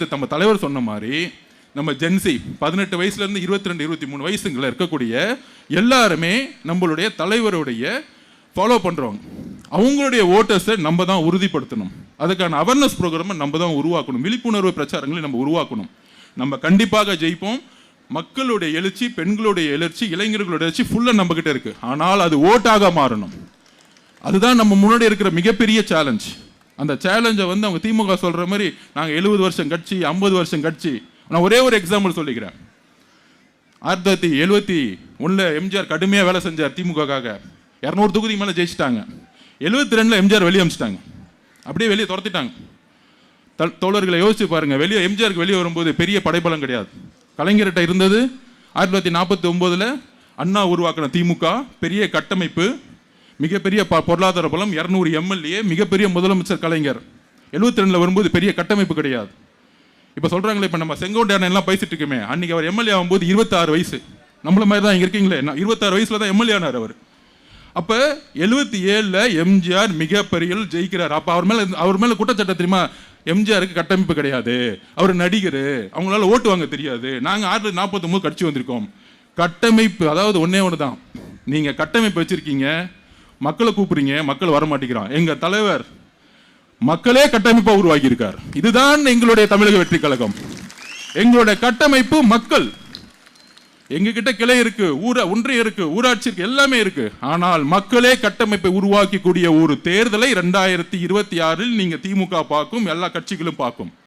நம்ம தலைவர் சொன்ன மாதிரி நம்ம ஜென்சி 18 வயசுல இருந்து 22 23 வயசுங்கள இருக்கக்கூடிய எல்லாருமே நம்மளுடைய தலைவருடைய ஃபாலோ பண்றவங்க. அவங்களுடைய ஓட்டர்ஸை நம்ம தான் உறுதிப்படுத்தணும். அதுக்கான அவேர்னஸ் ப்ரோக்ராமை நம்ம தான் உருவாக்கணும். விழிப்புணர்வு பிரச்சாரங்களை நம்ம உருவாக்கணும். நம்ம கண்டிப்பாக ஜெயிப்போம். மக்களுடைய எழுச்சி, பெண்களுடைய எழுச்சி, இளைஞர்களுடைய எழுச்சி ஃபுல்லாக நம்ம கிட்ட இருக்கு. ஆனால் அது ஓட்டாக மாறணும். அதுதான் நம்ம முன்னாடி இருக்கிற மிகப்பெரிய சேலஞ்ச். அந்த சேலஞ்சை அவங்க திமுக சொல்ற மாதிரி நாங்கள் 70 வருஷம் கட்சி, 50 வருஷம் கட்சி. நான் ஒரே ஒரு எக்ஸாம்பிள் சொல்லிக்கிறேன். 1971 எம்ஜிஆர் கடுமையாக வேலை செஞ்சார் திமுகக்காக. 200 தொகுதி மேலே ஜெயிச்சிட்டாங்க. 72 எம்ஜிஆர் வெளியே அமிச்சிட்டாங்க. அப்படியே வெளியே துரத்திட்டாங்க. தோழர்களை யோசிச்சு பாருங்க. வெளியே எம்ஜிஆருக்கு வெளியே வரும்போது பெரிய படைபலம் கிடையாது. கலைஞர்கிட்ட இருந்தது 1949 அண்ணா உருவாக்கின திமுக, பெரிய கட்டமைப்பு, மிகப்பெரிய பொருளாதார பலம், 200 எம்எல்ஏ, மிகப்பெரிய முதலமைச்சர் கலைஞர். 72 வரும்போது பெரிய கட்டமைப்பு கிடையாது. இப்போ சொல்றாங்களே, இப்போ நம்ம செங்கோட்டையன் எல்லாம் பேசிட்டு இருக்கோமே, அன்னைக்கு அவர் எம்எல்ஏ ஆகும்போது 26 வயசு. நம்மள மாதிரி தான் இங்கே இருக்கீங்களே, 26 வயசுல தான் எம்எல்ஏ ஆனார் அவர். அப்போ 77 எம்ஜிஆர் மிகப்பெரிய ஜெயிக்கிறார். அப்போ அவர் மேல குற்றச்சாட்டு தெரியுமா? எம்ஜிஆருக்கு கட்டமைப்பு கிடையாது, அவர் நடிகர், அவங்களால ஓட்டு வாங்க தெரியாது, நாங்கள் 1949 கட்சி வந்திருக்கோம். கட்டமைப்பு அதாவது ஒன்னே ஒன்று தான். நீங்க கட்டமைப்பு வச்சிருக்கீங்க, மக்களை கூப்பிடுறீங்க, மக்கள் வர மாட்டேங்கிறான். எங்க தலைவர் மக்களே கட்டமைப்பா உருவாக்கி இருக்கார். இதுதான் எங்களுடைய தமிழக வெற்றி கழகம். எங்களுடைய கட்டமைப்பு மக்கள். எங்க கிட்ட கிளை இருக்கு, ஒன்றியம் இருக்கு, ஊராட்சி இருக்கு, எல்லாமே இருக்கு. ஆனால் மக்களே கட்டமைப்பை உருவாக்கக்கூடிய ஒரு தேர்தலை 2026 நீங்க திமுக பார்க்கும், எல்லா கட்சிகளும் பார்க்கும்.